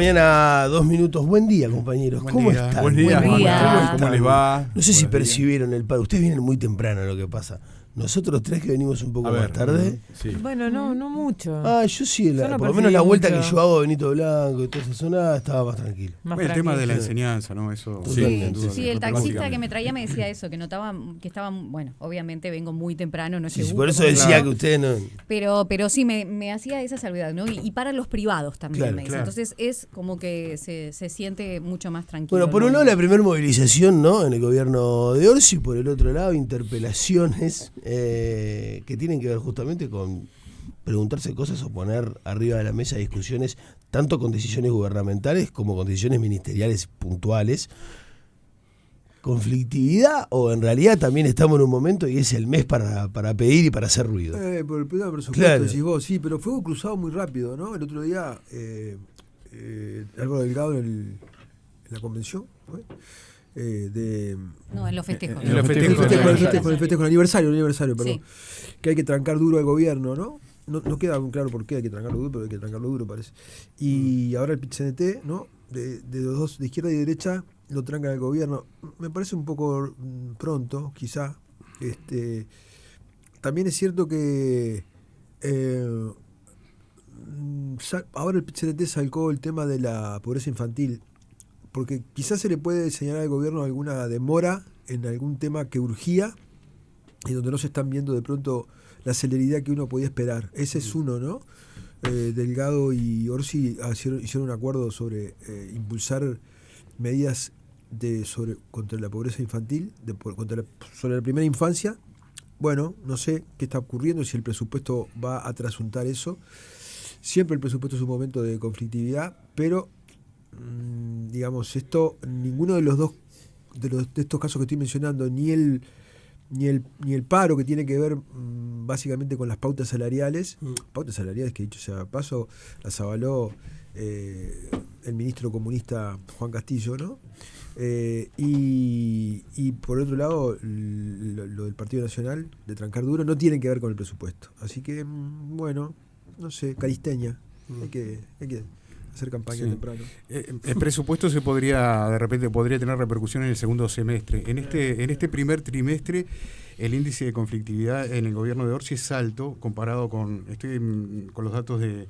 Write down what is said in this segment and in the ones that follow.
Mañana 2 minutos. Buen día, compañeros. ¿Cómo están? Buen día. ¿Cómo les va? No sé si percibieron el paro. Ustedes vienen muy temprano, lo que pasa. Nosotros tres que venimos un poco más tarde. Sí. Bueno, no mucho. Yo sí, Yo no por lo menos la percibí vuelta mucho. que yo hago de Benito Blanco y toda esa zona estaba más tranquilo. Más El tema de la tranquilo. enseñanza, ¿no? Eso. Sí, sin duda, Sí, el taxista básicamente. que me traía me decía eso, que notaba que estaba, bueno, obviamente vengo muy temprano, no es Sí, seguro, por eso como decía Claro. que ustedes no. pero sí me hacía esa salvedad, ¿no? Y para los privados también, Claro, me dice. claro. Entonces es como que se siente mucho más tranquilo. Bueno, por ¿no? un lado la primera movilización, ¿no? En el gobierno de Orsi, por el otro lado interpelaciones que tienen que ver justamente con preguntarse cosas o poner arriba de la mesa discusiones tanto con decisiones gubernamentales como con decisiones ministeriales puntuales. ¿Conflictividad o en realidad también estamos en un momento y es el mes para pedir y para hacer ruido? Por el tema del presupuesto, Claro. decís vos, sí, pero fue cruzado muy rápido, ¿no? El otro día, Álvaro Delgado en la convención, ¿fue? No, en los festejos. En los el festejos. festejo, el aniversario, perdón. Sí. Que hay que trancar duro al gobierno, ¿no? No queda muy claro por qué hay que trancarlo duro, pero hay que trancarlo duro, parece. Y ahora el PIT-CNT, ¿no? De los dos, de izquierda y derecha, lo trancan al gobierno. Me parece un poco pronto, quizá. También es cierto que ahora el PIT-CNT sacó el tema de la pobreza infantil, porque quizás se le puede señalar al gobierno alguna demora en algún tema que urgía y donde no se están viendo de pronto la celeridad que uno podía esperar. Ese es uno, ¿no? Delgado y Orsi hicieron un acuerdo sobre impulsar medidas contra la pobreza infantil, sobre la primera infancia. Bueno, no sé qué está ocurriendo, si el presupuesto va a trasuntar eso. Siempre el presupuesto es un momento de conflictividad, pero digamos, ninguno de los dos de estos casos que estoy mencionando, ni el paro, que tiene que ver básicamente con las pautas salariales, que dicho sea de paso, las avaló el ministro comunista Juan Castillo, ¿no? Y por otro lado, lo del Partido Nacional, de trancar duro, no tienen que ver con el presupuesto. Así que, bueno, no sé, caristeña, hay que hacer campaña temprano. El presupuesto de repente podría tener repercusión en el segundo semestre. En este primer trimestre, el índice de conflictividad en el gobierno de Orsi es alto comparado con los datos de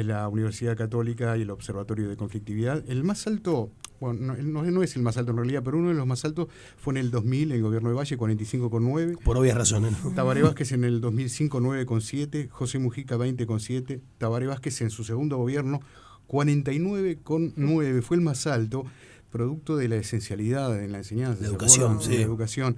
la Universidad Católica y el Observatorio de Conflictividad. El más alto, bueno, no es el más alto en realidad, pero uno de los más altos fue en el 2000, en el gobierno de Valle, 45,9. Por obvias razones, ¿no? Tabaré Vázquez en el 2005, 9,7. José Mujica, 20,7. Tabaré Vázquez en su segundo gobierno, 49,9. Fue el más alto, producto de la esencialidad en la enseñanza. La educación, sí. La educación.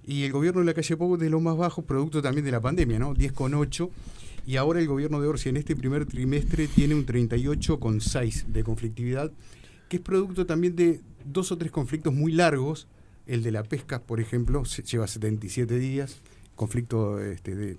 Y el gobierno de la calle Pou de los más bajos, producto también de la pandemia, ¿no? 10,8. Y ahora el gobierno de Orsi en este primer trimestre tiene un 38,6 de conflictividad, que es producto también de 2 o 3 conflictos muy largos. El de la pesca, por ejemplo, lleva 77 días. Conflicto del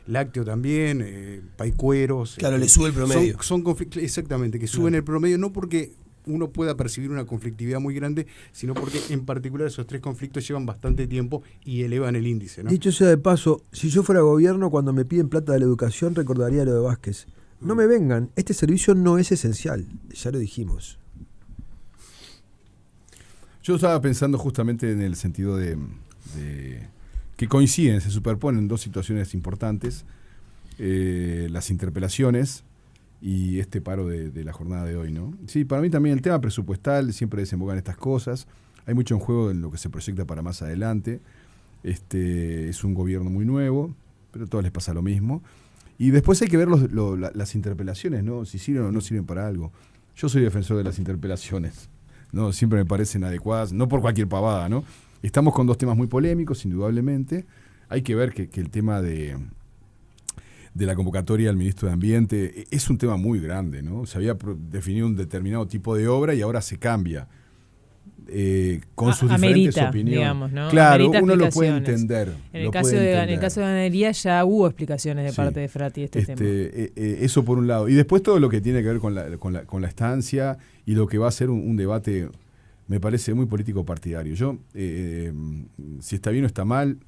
lácteo también, paicueros. Claro, le sube el promedio. Son conflictos, exactamente, que suben el promedio, no porque uno pueda percibir una conflictividad muy grande, sino porque en particular esos 3 conflictos llevan bastante tiempo y elevan el índice, ¿no? Dicho sea de paso, si yo fuera gobierno, cuando me piden plata de la educación, recordaría lo de Vázquez. No me vengan, este servicio no es esencial, ya lo dijimos. Yo estaba pensando justamente en el sentido de que coinciden, se superponen dos situaciones importantes, las interpelaciones y este paro de la jornada de hoy, ¿no? Sí, para mí también el tema presupuestal siempre desemboca en estas cosas. Hay mucho en juego en lo que se proyecta para más adelante. Es un gobierno muy nuevo, pero a todos les pasa lo mismo. Y después hay que ver las interpelaciones, ¿no? Si sirven o no sirven para algo. Yo soy defensor de las interpelaciones, ¿no? Siempre me parecen adecuadas, no por cualquier pavada, ¿no? Estamos con dos temas muy polémicos, indudablemente. Hay que ver que el tema de la convocatoria al ministro de Ambiente es un tema muy grande, ¿no? Se había definido un determinado tipo de obra y ahora se cambia. Con sus diferentes opiniones. Digamos, ¿no? Claro, Amerita uno lo puede explicaciones. entender. En el caso de ganadería ya hubo explicaciones de parte de Frati de este tema. Eso por un lado. Y después todo lo que tiene que ver con la estancia y lo que va a ser un debate, me parece muy político partidario. Yo, si está bien o está mal,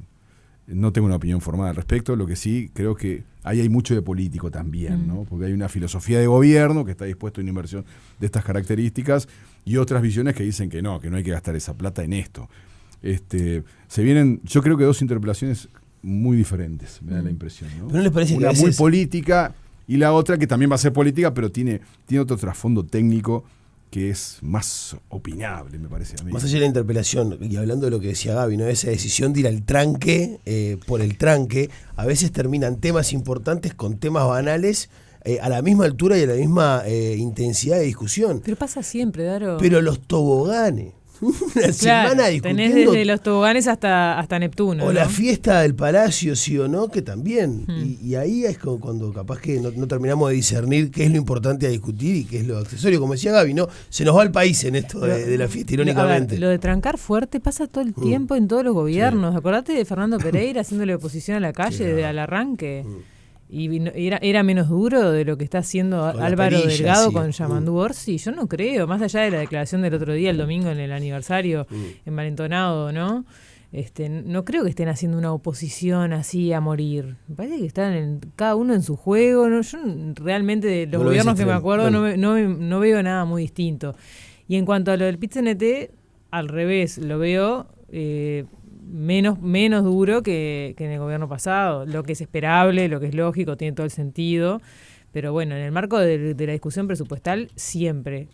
No tengo una opinión formada al respecto, lo que sí creo que ahí hay mucho de político también, ¿no? Porque hay una filosofía de gobierno que está dispuesto a una inversión de estas características y otras visiones que dicen que no hay que gastar esa plata en esto. Se vienen, yo creo que dos interpelaciones muy diferentes, me da la impresión, ¿no? ¿Pero no les parece una que muy política y la otra que también va a ser política, pero tiene otro trasfondo técnico que es más opinable, me parece a mí. Más allá de la interpelación, y hablando de lo que decía Gaby, ¿no? Esa decisión de ir al tranque, por el tranque, a veces terminan temas importantes con temas banales a la misma altura y a la misma intensidad de discusión. Pero pasa siempre, Daro. Pero los toboganes, una semana discutiendo. Tenés desde los toboganes hasta Neptuno. O ¿no? la fiesta del palacio, sí o no, que también. Y ahí es como cuando capaz que no terminamos de discernir qué es lo importante a discutir y qué es lo accesorio. Como decía Gaby, ¿no? Se nos va el país en esto de la fiesta, irónicamente. A ver, lo de trancar fuerte pasa todo el tiempo en todos los gobiernos. Sí. Acordate de Fernando Pereira haciéndole oposición a la calle desde el arranque. Y era menos duro de lo que está haciendo Álvaro Delgado con Yamandú Orsi. Yo no creo, más allá de la declaración del otro día, el domingo en el aniversario, envalentonado, ¿no? No creo que estén haciendo una oposición así a morir. Me parece que están cada uno en su juego. ¿No? Yo realmente de los gobiernos que me acuerdo no veo nada muy distinto. Y en cuanto a lo del PIT-CNT, al revés, lo veo menos duro que en el gobierno pasado. Lo que es esperable, lo que es lógico, tiene todo el sentido. Pero bueno, en el marco de la discusión presupuestal siempre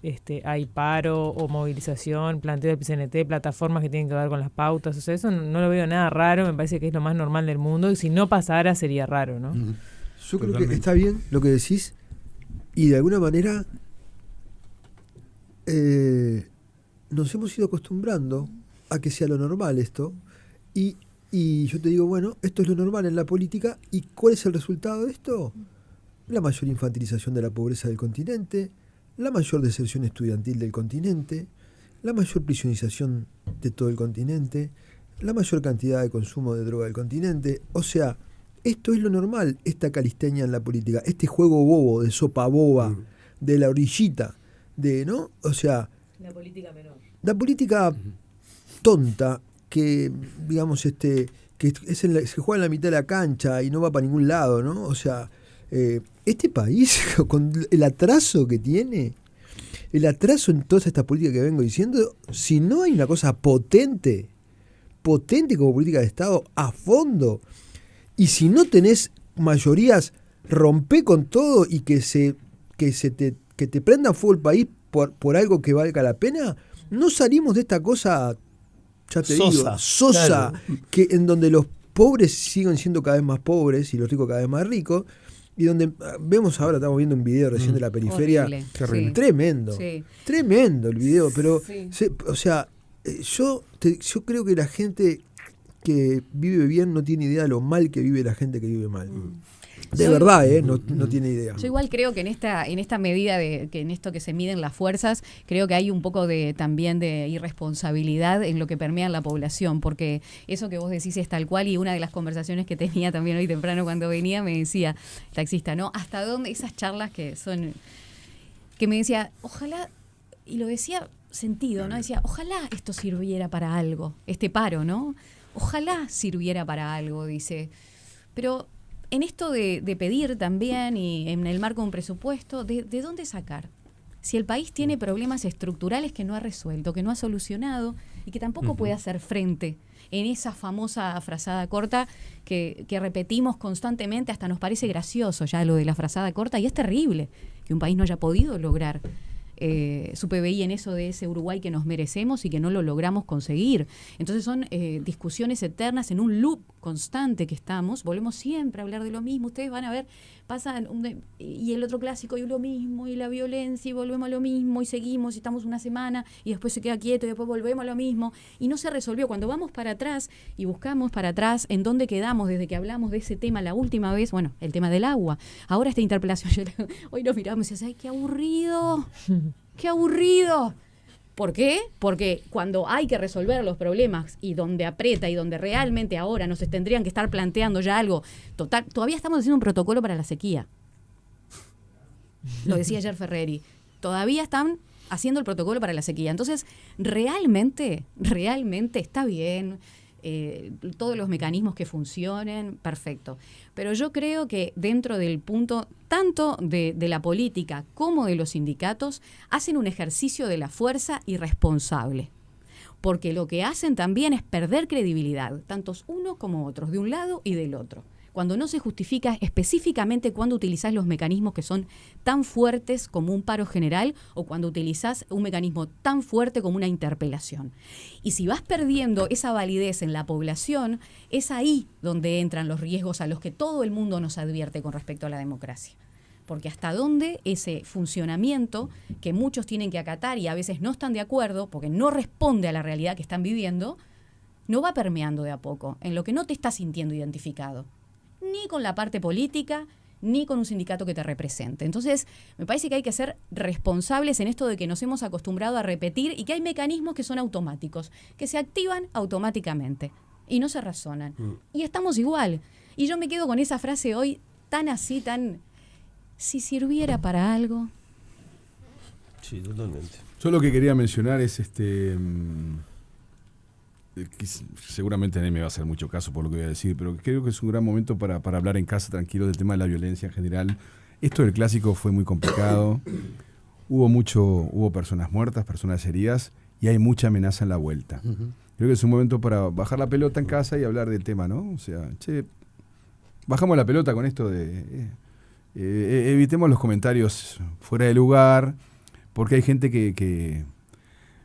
hay paro o movilización, planteo del PCNT, plataformas que tienen que ver con las pautas. O sea, eso no lo veo nada raro, me parece que es lo más normal del mundo. Y si no pasara sería raro, ¿no? Yo creo que está bien lo que decís y de alguna manera nos hemos ido acostumbrando a que sea lo normal esto. Y yo te digo, bueno, esto es lo normal en la política. ¿Y cuál es el resultado de esto? La mayor infantilización de la pobreza del continente, la mayor deserción estudiantil del continente, la mayor prisionización de todo el continente, la mayor cantidad de consumo de droga del continente. O sea, esto es lo normal, esta calisteña en la política, este juego bobo, de sopa boba, de la orillita, ¿no? O sea, la política menor. La política tonta, que digamos que se juega en la mitad de la cancha y no va para ningún lado, ¿no? O sea, este país con el atraso que tiene, el atraso en toda esta política que vengo diciendo, si no hay una cosa potente como política de Estado a fondo, y si no tenés mayorías, rompé con todo y que te prenda fuego el país por algo que valga la pena, no salimos de esta cosa, ya te digo, sosa, claro, que en donde los pobres siguen siendo cada vez más pobres y los ricos cada vez más ricos, y donde vemos ahora, estamos viendo un video recién de la periferia, sí, tremendo, sí, tremendo el video, pero sí, o sea, yo creo que la gente que vive bien no tiene idea de lo mal que vive la gente que vive mal. De verdad, no tiene idea. Yo igual creo que en esta medida que en esto que se miden las fuerzas, creo que hay un poco también de irresponsabilidad en lo que permea en la población, porque eso que vos decís es tal cual, y una de las conversaciones que tenía también hoy temprano cuando venía me decía, taxista, ¿no? ¿Hasta dónde esas charlas que me decía, ojalá, y lo decía sentido, ¿no? Decía, ojalá esto sirviera para algo, este paro, ¿no? Ojalá sirviera para algo, dice, pero en esto de pedir también y en el marco de un presupuesto, ¿de dónde sacar? Si el país tiene problemas estructurales que no ha resuelto, que no ha solucionado y que tampoco puede hacer frente en esa famosa frazada corta que repetimos constantemente, hasta nos parece gracioso ya lo de la frazada corta, y es terrible que un país no haya podido lograr su PBI en eso de ese Uruguay que nos merecemos y que no lo logramos conseguir. Entonces son discusiones eternas en un loop constante que estamos, volvemos siempre a hablar de lo mismo, ustedes van a ver, pasan y el otro clásico y lo mismo, y la violencia, y volvemos a lo mismo, y seguimos, y estamos una semana, y después se queda quieto, y después volvemos a lo mismo, y no se resolvió. Cuando vamos para atrás y buscamos para atrás en dónde quedamos desde que hablamos de ese tema la última vez, bueno, el tema del agua, ahora esta interpelación, hoy nos miramos y decíamos, ¡ay, qué aburrido! ¡Qué aburrido! ¿Por qué? Porque cuando hay que resolver los problemas y donde aprieta y donde realmente ahora nos tendrían que estar planteando ya algo total, todavía estamos haciendo un protocolo para la sequía. Lo decía ayer Ferreri. Todavía están haciendo el protocolo para la sequía. Entonces, realmente está bien. todos los mecanismos que funcionen, perfecto. Pero yo creo que dentro del punto, tanto de la política como de los sindicatos, hacen un ejercicio de la fuerza irresponsable. Porque lo que hacen también es perder credibilidad, tantos unos como otros, de un lado y del otro. Cuando no se justifica específicamente cuando utilizás los mecanismos que son tan fuertes como un paro general o cuando utilizás un mecanismo tan fuerte como una interpelación. Y si vas perdiendo esa validez en la población, es ahí donde entran los riesgos a los que todo el mundo nos advierte con respecto a la democracia. Porque hasta dónde ese funcionamiento que muchos tienen que acatar y a veces no están de acuerdo porque no responde a la realidad que están viviendo, no va permeando de a poco en lo que no te estás sintiendo identificado. Ni con la parte política, ni con un sindicato que te represente. Entonces, me parece que hay que ser responsables en esto de que nos hemos acostumbrado a repetir y que hay mecanismos que son automáticos, que se activan automáticamente y no se razonan. Y estamos igual. Y yo me quedo con esa frase hoy tan así, tan... Si sirviera para algo... Sí, totalmente. Yo lo que quería mencionar es seguramente nadie me va a hacer mucho caso por lo que voy a decir, pero creo que es un gran momento para hablar en casa tranquilo del tema de la violencia en general. Esto del clásico fue muy complicado, hubo personas muertas, personas heridas y hay mucha amenaza en la vuelta. Creo que es un momento para bajar la pelota en casa y hablar del tema, ¿no? O sea, bajamos la pelota con esto de evitemos los comentarios fuera de lugar, porque hay gente que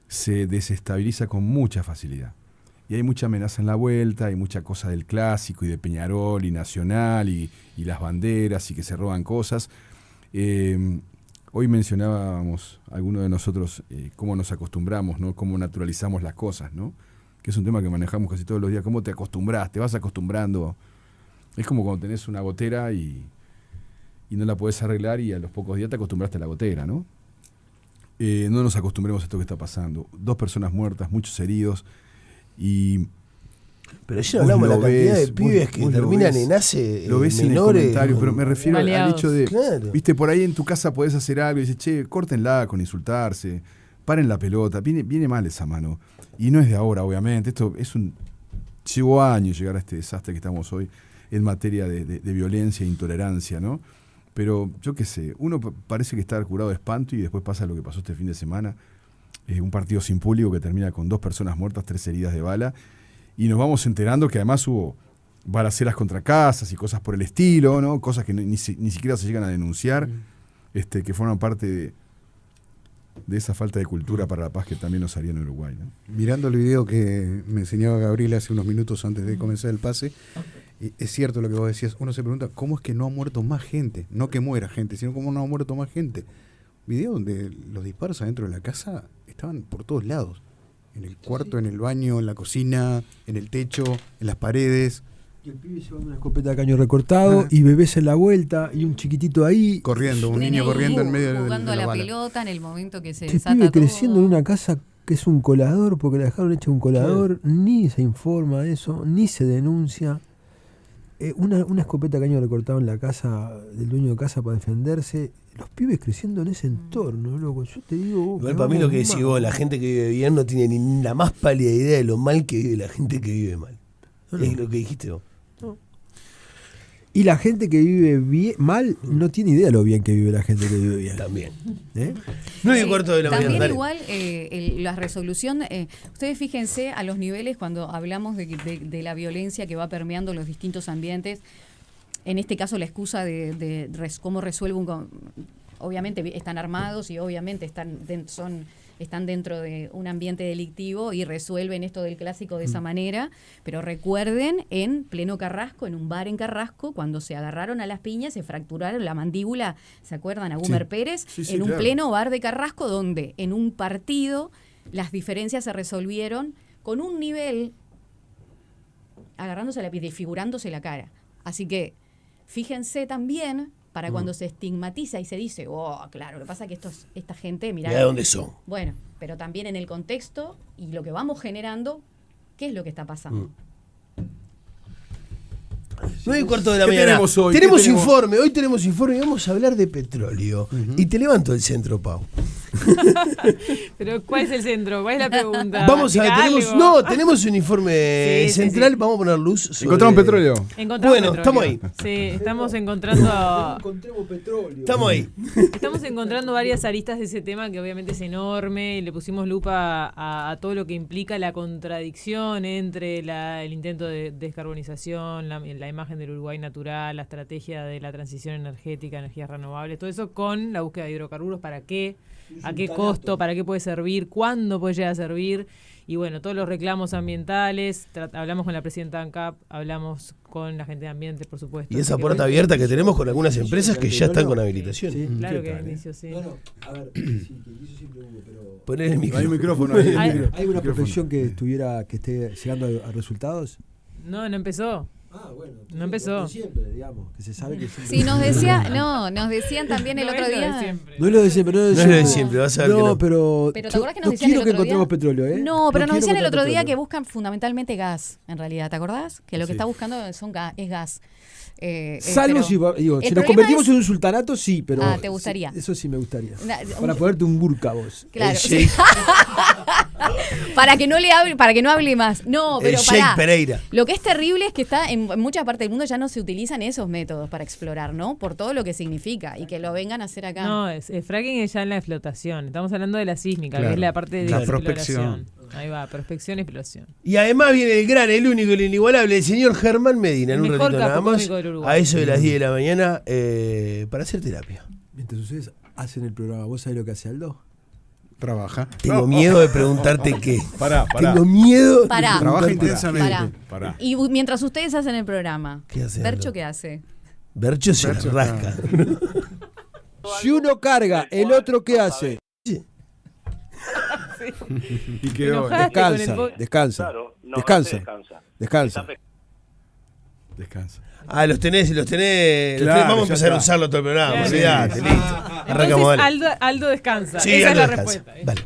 se desestabiliza con mucha facilidad. Y hay mucha amenaza en la vuelta, hay mucha cosa del clásico y de Peñarol y Nacional y las banderas y que se roban cosas. Hoy mencionábamos algunos de nosotros cómo nos acostumbramos, ¿no? Cómo naturalizamos las cosas, ¿no? Que es un tema que manejamos casi todos los días. ¿Cómo te acostumbras? Te vas acostumbrando. Es como cuando tenés una gotera y no la podés arreglar y a los pocos días te acostumbraste a la gotera, ¿no? No nos acostumbremos a esto que está pasando. 2 personas muertas, muchos heridos. Pero ayer hablamos de la cantidad de pibes que terminan en ACE lo ves menores. En el comentario, pero me refiero al hecho de, claro. Viste, por ahí en tu casa podés hacer algo y dices, che, córtenla con insultarse, paren la pelota, viene mal esa mano. Y no es de ahora, obviamente, esto llevó años llegar a este desastre que estamos hoy en materia de violencia e intolerancia, ¿no? Pero yo qué sé, uno parece que está curado de espanto y después pasa lo que pasó este fin de semana. Un partido sin público que termina con 2 personas muertas, 3 heridas de bala, y nos vamos enterando que además hubo balaceras contra casas y cosas por el estilo, ¿no? Cosas que ni siquiera se llegan a denunciar, que forman parte de esa falta de cultura para la paz que también nos haría en Uruguay, ¿no? Mirando el video que me enseñaba Gabriela hace unos minutos antes de comenzar el pase, es cierto lo que vos decías, uno se pregunta cómo es que no ha muerto más gente, no que muera gente, sino cómo no ha muerto más gente. Video donde los disparos adentro de la casa estaban por todos lados. En el cuarto, en el baño, en la cocina, en el techo, en las paredes. Y el pibe llevando una escopeta de caño recortado y bebés en la vuelta y un chiquitito ahí. Corriendo, un niño corriendo en medio de la jugando a la bala. pelota en el momento que se Este desata pibe todo. creciendo en una casa que es un colador porque la dejaron hecha un colador, ni se informa de eso, ni se denuncia. Una escopeta de caño recortado en la casa del dueño de casa para defenderse. Los pibes creciendo en ese entorno, loco. Yo te digo... Igual para mí lo que decís vos, la gente que vive bien no tiene ni la más pálida idea de lo mal que vive la gente que vive mal. No. Es lo que dijiste vos. Y la gente que vive mal no tiene idea de lo bien que vive la gente que vive bien. También. 9:15 de la mañana. También dale. igual la resolución, ustedes fíjense a los niveles cuando hablamos de la violencia que va permeando los distintos ambientes, en este caso la excusa de cómo resuelve obviamente están armados y obviamente están dentro de un ambiente delictivo y resuelven esto del clásico de esa manera, pero recuerden en pleno Carrasco, en un bar en Carrasco, cuando se agarraron a las piñas, se fracturaron la mandíbula, ¿se acuerdan? A Gumer Pérez, en un pleno bar de Carrasco, donde en un partido las diferencias se resolvieron con un nivel agarrándose a la piel, desfigurándose la cara. Así que fíjense también para cuando se estigmatiza y se dice, oh, claro, lo que pasa es que esta gente, mirá de dónde son. Bueno, pero también en el contexto y lo que vamos generando, ¿qué es lo que está pasando? 9:15 de la ¿Qué mañana. tenemos hoy? Tenemos ¿Qué tenemos? informe, hoy tenemos informe y vamos a hablar de petróleo. Y te levanto el centro, Pau. Pero ¿cuál es el centro? ¿Cuál es la pregunta? Vamos a ver, ¿Tira tenemos, algo? no, tenemos un informe Sí, sí, central, sí. vamos a poner luz sobre... ¿Encontramos petróleo? Encontramos Bueno, estamos ahí. Sí, estamos encontrando... Encontremos petróleo. Estamos ahí. Estamos encontrando varias aristas de ese tema que obviamente es enorme y le pusimos lupa a todo lo que implica la contradicción entre el intento de descarbonización, la imagen del Uruguay natural, la estrategia de la transición energética, energías renovables, todo eso con la búsqueda de hidrocarburos, ¿para qué? ¿A qué costo? ¿Para qué puede servir? ¿Cuándo puede llegar a servir? Y bueno, todos los reclamos ambientales, hablamos con la presidenta ANCAP, hablamos con la gente de ambiente, por supuesto. Y esa Así que puerta hoy- abierta que tenemos con algunas empresas que ya están con habilitación. Sí. Claro ¿Qué que tal, inicio, sí. No, a ver, sí, que inicio siempre hubo, pero... Poner el No hay micrófono. micrófono ahí. Hay- ¿Hay una Micrófono. profesión que esté llegando a resultados? No empezó. Ah, bueno. No empezó. lo de siempre, digamos, que se sabe que siempre. Sí, nos decían también el No otro es lo de día. siempre. No es lo de siempre, no es lo de No es siempre. lo de siempre, vas a ver que No, no. pero, Pero ¿te yo acordás que nos no decían quiero el que otro encontremos día? petróleo, ¿eh? No, pero nos quiero decían el encontrar otro día petróleo. que buscan fundamentalmente gas, en realidad, ¿te acordás? Que lo que Sí. está buscando es gas. Salvo pero si, el si nos problema convertimos es- en un sultanato, sí, pero... Ah, ¿te gustaría? Eso sí me gustaría. Un- Para ponerte un burka vos. Claro. El Sheikh, para que no hable más. No, el pero Sheikh pará. Pereira. Lo que es terrible es que está en muchas partes del mundo ya no se utilizan esos métodos para explorar, ¿no? Por todo lo que significa y que lo vengan a hacer acá. No, fracking es ya en la explotación. Estamos hablando de la sísmica, Claro. que es la parte de La exploración. prospección. Ahí va, prospección y exploración. Y además viene el gran, el único, el inigualable, el señor Germán Medina, en El un mejor ratito nada más, capocómico del Uruguay. a eso de las 10 de la mañana, para hacer terapia. Mientras ustedes hacen el programa, ¿vos sabés lo que hace Aldo? Trabaja. Tengo miedo de preguntarte qué. Pará. Tengo miedo de Pará. Trabaja preguntarte intensamente. Pará. Y mientras ustedes hacen el programa, ¿Qué hace, Bercho, Aldo? ¿qué hace? Bercho se Bercho la está- rasca. Si uno carga, ¿el otro qué hace? Y quedó. Enojada. Descansa. Claro, no, Descansa. descansa. Descansa. Descansa. Ah, los tenés. Claro, Vamos a ya empezar a está. usar todo el programa. Claro. Olvidate, listo. Arrancamos, Entonces, dale. Aldo descansa. Sí, Esa Aldo es la descansa. respuesta. Vale.